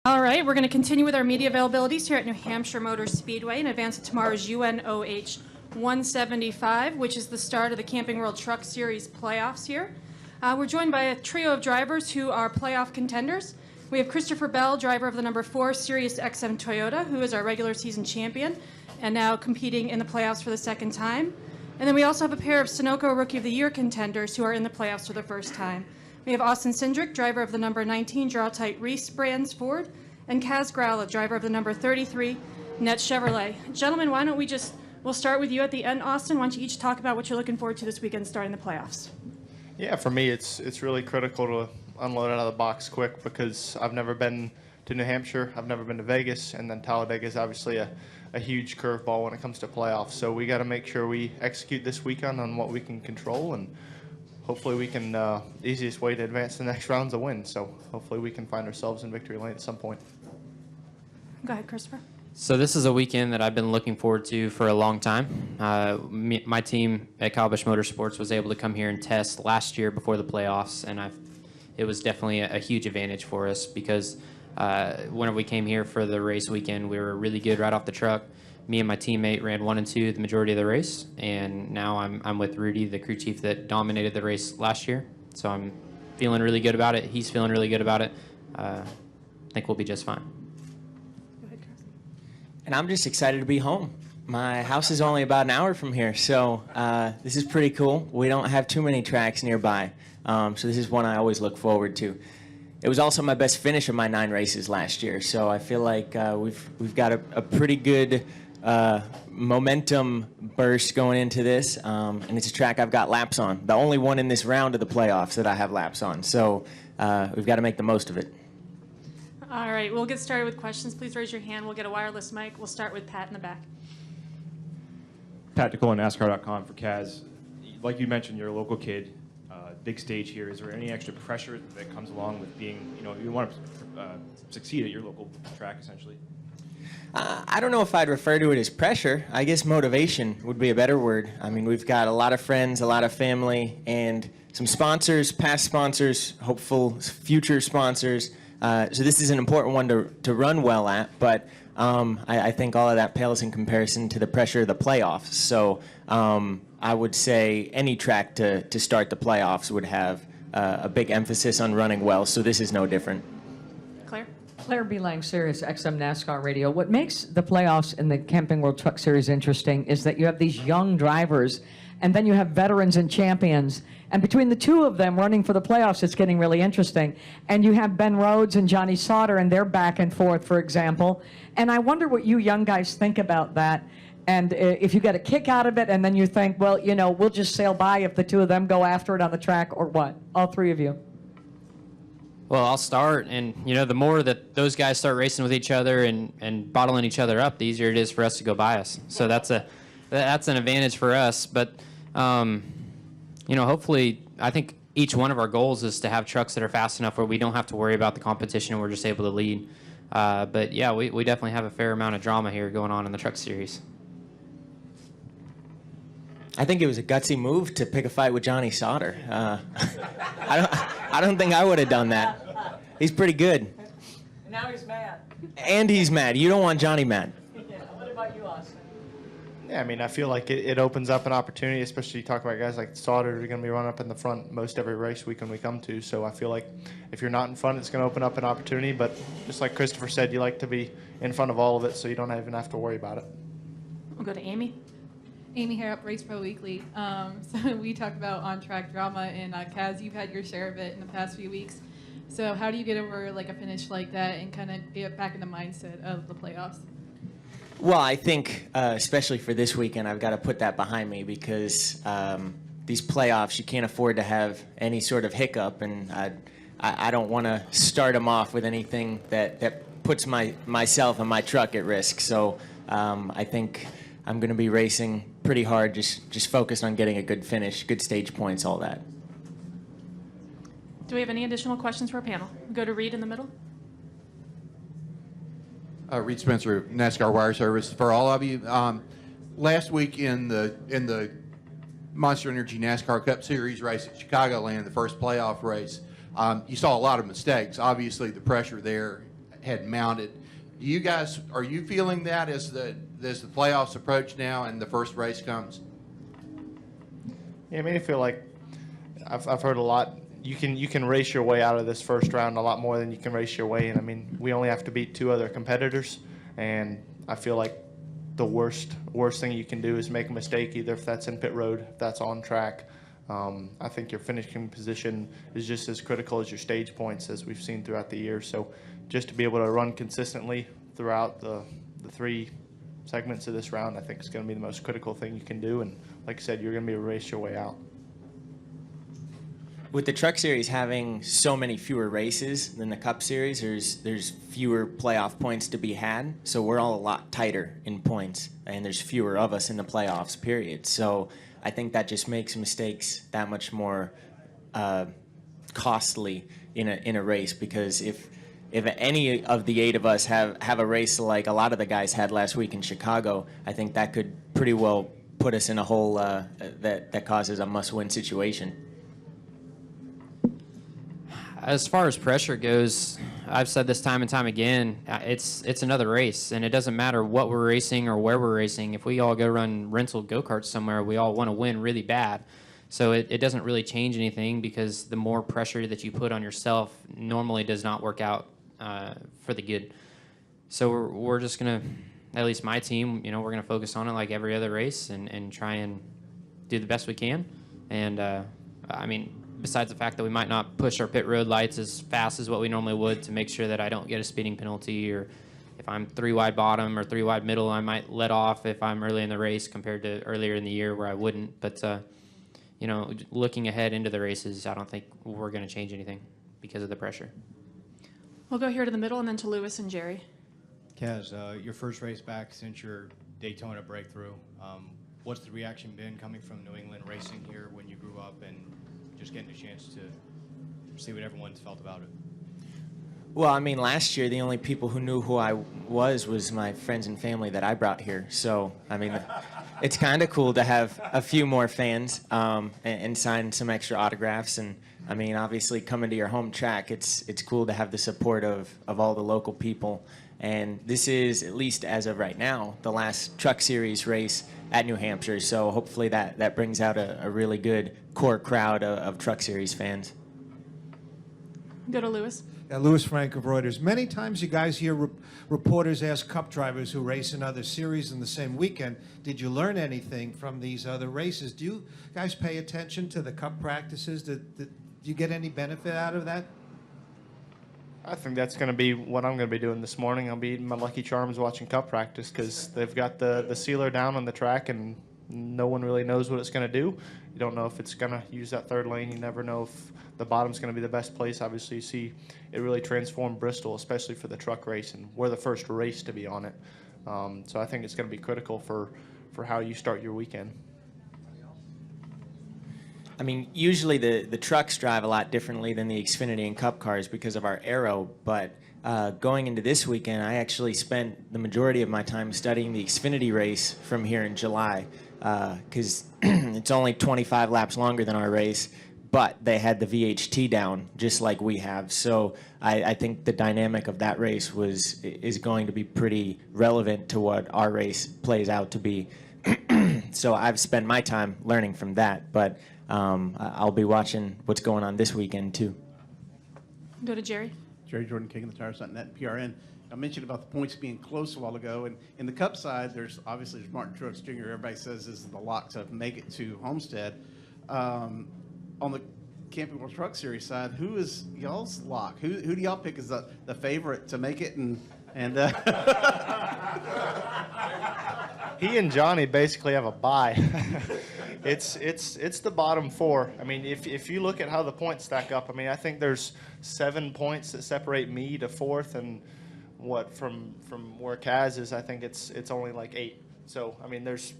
All right, we're going to continue with our media availabilities here at New Hampshire Motor Speedway in advance of tomorrow's UNOH 175, which is the start of the Camping World Truck Series playoffs here. We're joined by a trio of drivers who are playoff contenders. We have Christopher Bell, driver of the number 4 Sirius XM Toyota, who is our regular season champion and now competing in the playoffs for the second time. And then we also have a pair of Sunoco Rookie of the Year contenders who are in the playoffs for the first time. We have Austin Cindric, driver of the number 19 Draw-Tite Reese Brands Ford, and Kaz Grala, driver of the number 33 Net Chevrolet. Gentlemen, why don't we'll start with you at the end. Austin, why don't you each talk about what you're looking forward to this weekend starting the playoffs? Yeah, for me, it's really critical to unload out of the box quick because I've never been to New Hampshire, I've never been to Vegas, and then Talladega is obviously a huge curveball when it comes to playoffs. So we got to make sure we execute this weekend on what we can control, and hopefully we can, easiest way to advance to the next round is a win. So hopefully we can find ourselves in victory lane at some point. Go ahead, Christopher. So this is a weekend that I've been looking forward to for a long time. My team at Hampshire Motor Sports was able to come here and test last year before the playoffs, and it was definitely a huge advantage for us because whenever we came here for the race weekend, we were really good right off the truck. Me and my teammate ran 1 and 2 the majority of the race, and now I'm with Rudy, the crew chief that dominated the race last year. So I'm feeling really good about it. He's feeling really good about it. I think we'll be just fine. And I'm just excited to be home. My house is only about an hour from here, so this is pretty cool. We don't have too many tracks nearby, so this is one I always look forward to. It was also my best finish of my 9 races last year, so I feel like we've got a pretty good momentum burst going into this, and it's a track I've got laps on. The only one in this round of the playoffs that I have laps on, so we've got to make the most of it. All right, we'll get started with questions. Please raise your hand. We'll get a wireless mic. We'll start with Pat in the back. Tactical on NASCAR.com for Kaz. Like you mentioned, you're a local kid, big stage here. Is there any extra pressure that comes along with being, you want to succeed at your local track, essentially? I don't know if I'd refer to it as pressure. I guess motivation would be a better word. I mean, we've got a lot of friends, a lot of family, and some sponsors, past sponsors, hopeful future sponsors. So this is an important one to run well at, but I think all of that pales in comparison to the pressure of the playoffs. So I would say any track to start the playoffs would have a big emphasis on running well, so this is no different. Claire? Claire B. Lang, Sirius XM NASCAR Radio. What makes the playoffs in the Camping World Truck Series interesting is that you have these young drivers, and then you have veterans and champions. And between the two of them running for the playoffs, it's getting really interesting. And you have Ben Rhodes and Johnny Sauter, and they're back and forth, for example. And I wonder what you young guys think about that. And if you get a kick out of it, and then you think, well, we'll just sail by if the two of them go after it on the track, or what? All three of you. Well, I'll start, and the more that those guys start racing with each other and bottling each other up, the easier it is for us to go by us. So that's an advantage for us. But hopefully, I think each one of our goals is to have trucks that are fast enough where we don't have to worry about the competition and we're just able to lead. But yeah, we definitely have a fair amount of drama here going on in the truck series. I think it was a gutsy move to pick a fight with Johnny Sauter. I don't think I would have done that. He's pretty good. Now he's mad. And he's mad. You don't want Johnny mad. Yeah. What about you, Austin? Yeah, I mean, I feel like it opens up an opportunity, especially you talk about guys like Sauter who are going to be running up in the front most every race weekend we come to. So I feel like if you're not in front, it's going to open up an opportunity. But just like Christopher said, you like to be in front of all of it so you don't even have to worry about it. We'll go to Amy. Amy here up Race Pro Weekly. So we talked about on-track drama, and Kaz, you've had your share of it in the past few weeks. So how do you get over like a finish like that and kind of get back in the mindset of the playoffs? Well, I think, especially for this weekend, I've got to put that behind me because these playoffs, you can't afford to have any sort of hiccup, and I don't want to start them off with anything that puts myself and my truck at risk. So I think I'm going to be racing pretty hard, just focused on getting a good finish, good stage points, all that. Do we have any additional questions for our panel? We'll go to Reed in the middle. Reed Spencer, NASCAR Wire Service. For all of you, last week in the Monster Energy NASCAR Cup Series race at Chicagoland, the first playoff race, you saw a lot of mistakes. Obviously, the pressure there had mounted. Do you guys, are you feeling that as the playoffs approach now and the first race comes? Yeah, I mean, I feel like I've heard a lot. You can race your way out of this first round a lot more than you can race your way in. I mean, we only have to beat 2 other competitors, and I feel like the worst thing you can do is make a mistake, either if that's in pit road, if that's on track. I think your finishing position is just as critical as your stage points, as we've seen throughout the year. So just to be able to run consistently throughout the 3 segments of this round, I think is going to be the most critical thing you can do. And like I said, you're going to be able to race your way out. With the Truck Series having so many fewer races than the Cup Series, there's fewer playoff points to be had. So we're all a lot tighter in points, and there's fewer of us in the playoffs, period. So I think that just makes mistakes that much more costly in a race, because if any of the 8 of us have a race like a lot of the guys had last week in Chicago, I think that could pretty well put us in a hole that causes a must-win situation. As far as pressure goes, I've said this time and time again, it's another race, and it doesn't matter what we're racing or where we're racing. If we all go run rental go-karts somewhere, we all want to win really bad. So it doesn't really change anything, because the more pressure that you put on yourself normally does not work out for the good. So we're just going to, at least my team, we're going to focus on it like every other race and try and do the best we can. And, I mean, besides the fact that we might not push our pit road lights as fast as what we normally would to make sure that I don't get a speeding penalty, or if I'm 3 wide bottom or 3 wide middle, I might let off if I'm early in the race compared to earlier in the year where I wouldn't. But, looking ahead into the races, I don't think we're going to change anything because of the pressure. We'll go here to the middle and then to Lewis and Jerry. Kaz, your first race back since your Daytona breakthrough. What's the reaction been coming from New England racing here when you grew up, and just getting a chance to see what everyone's felt about it? Well, I mean, last year, the only people who knew who I was my friends and family that I brought here. So, I mean, it's kind of cool to have a few more fans and sign some extra autographs. And, I mean, obviously, coming to your home track, it's cool to have the support of all the local people. And this is, at least as of right now, the last Truck Series race at New Hampshire. So hopefully that brings out a really good core crowd of Truck Series fans. Go to Lewis. Louis Frank of Reuters. Many times you guys hear reporters ask Cup drivers who race in other series in the same weekend, did you learn anything from these other races? Do you guys pay attention to the Cup practices? Do you get any benefit out of that? I think that's going to be what I'm going to be doing this morning. I'll be eating my Lucky Charms watching Cup practice, because they've got the sealer down on the track, and no one really knows what it's going to do. You don't know if it's going to use that 3rd lane. You never know if the bottom's going to be the best place. Obviously, you see it really transformed Bristol, especially for the truck race, and we're the first race to be on it. So I think it's going to be critical for how you start your weekend. I mean, usually the trucks drive a lot differently than the Xfinity and Cup cars because of our aero, but going into this weekend, I actually spent the majority of my time studying the Xfinity race from here in July, because it's only 25 laps longer than our race, but they had the VHT down just like we have. So I think the dynamic of that race is going to be pretty relevant to what our race plays out to be. So I've spent my time learning from that, but I'll be watching what's going on this weekend too. Go to Jerry. Jerry Jordan, King of the Tires.net and PRN. I mentioned about the points being close a while ago, and in the Cup side, there's Martin Truex Jr. Everybody says this is the lock to make it to Homestead. On the Camping World Truck Series side, who is y'all's lock? Who do y'all pick as the favorite to make it? And He and Johnny basically have a bye. It's the bottom 4. I mean, if you look at how the points stack up, I mean, I think there's 7 points that separate me to 4th, and from where Kaz is, I think it's only like 8. So I mean, there's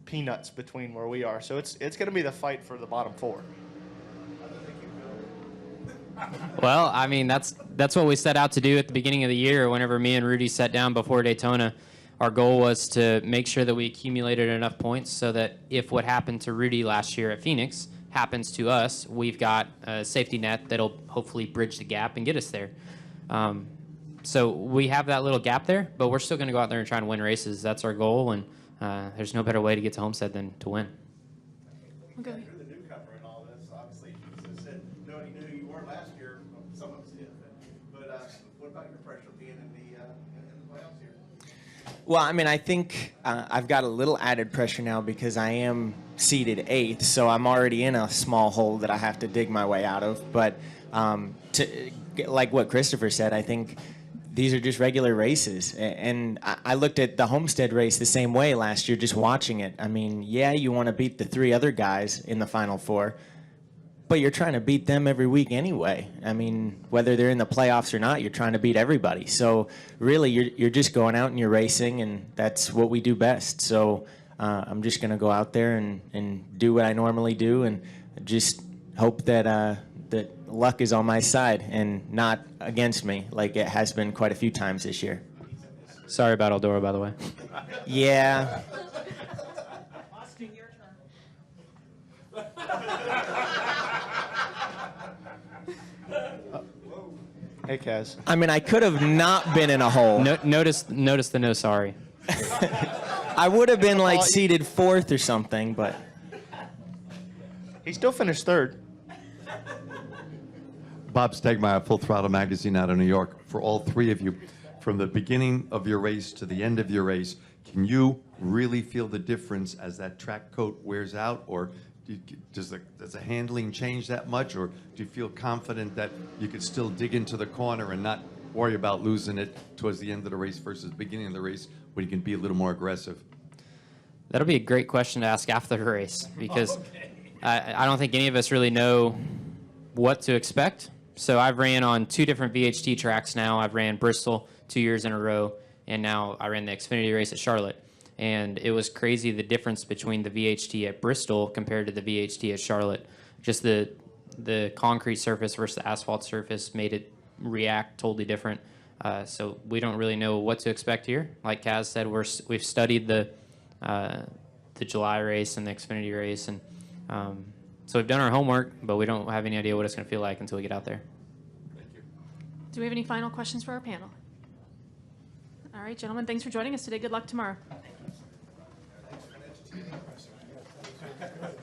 peanuts between where we are. So it's going to be the fight for the bottom 4. Well, I mean, that's what we set out to do at the beginning of the year. Whenever me and Rudy sat down before Daytona, our goal was to make sure that we accumulated enough points so that if what happened to Rudy last year at Phoenix happens to us, we've got a safety net that'll hopefully bridge the gap and get us there. So we have that little gap there, but we're still going to go out there and try and win races. That's our goal, and there's no better way to get to Homestead than to win. Okay. You're the newcomer in all this, obviously. You just said nobody knew who you were last year. Some of us did. But what about your pressure being in the playoffs here? Well, I mean, I think I've got a little added pressure now because I am seeded 8th, so I'm already in a small hole that I have to dig my way out of. But like what Christopher said, I think these are just regular races. And I looked at the Homestead race the same way last year, just watching it. I mean, yeah, you want to beat the 3 other guys in the Final Four, but you're trying to beat them every week anyway. I mean, whether they're in the playoffs or not, you're trying to beat everybody. So really, you're just going out and you're racing, and that's what we do best. So I'm just going to go out there and do what I normally do, and just hope that that luck is on my side and not against me, like it has been quite a few times this year. Sorry about Eldora, by the way. Yeah. Austin, your turn. Hey, Kaz. I mean, I could have not been in a hole. Notice the no sorry. I would have been like seated 4th or something, but He still finished 3rd. Bob Stegmeyer, Full Throttle Magazine out of New York. For all 3 of you, from the beginning of your race to the end of your race, can you really feel the difference as that track coat wears out, or does the handling change that much, or do you feel confident that you could still dig into the corner and not worry about losing it towards the end of the race versus the beginning of the race, where you can be a little more aggressive? That'll be a great question to ask after the race, because I don't think any of us really know what to expect. So I've ran on 2 different VHT tracks now. I've ran Bristol 2 years in a row, and now I ran the Xfinity race at Charlotte. And it was crazy the difference between the VHT at Bristol compared to the VHT at Charlotte. Just the concrete surface versus the asphalt surface made it react totally different. So we don't really know what to expect here. Like Kaz said, we've studied the July race and the Xfinity race, and so we've done our homework, but we don't have any idea what it's going to feel like until we get out there. Do we have any final questions for our panel? All right, gentlemen, thanks for joining us today. Good luck tomorrow. Thanks for an entertaining question.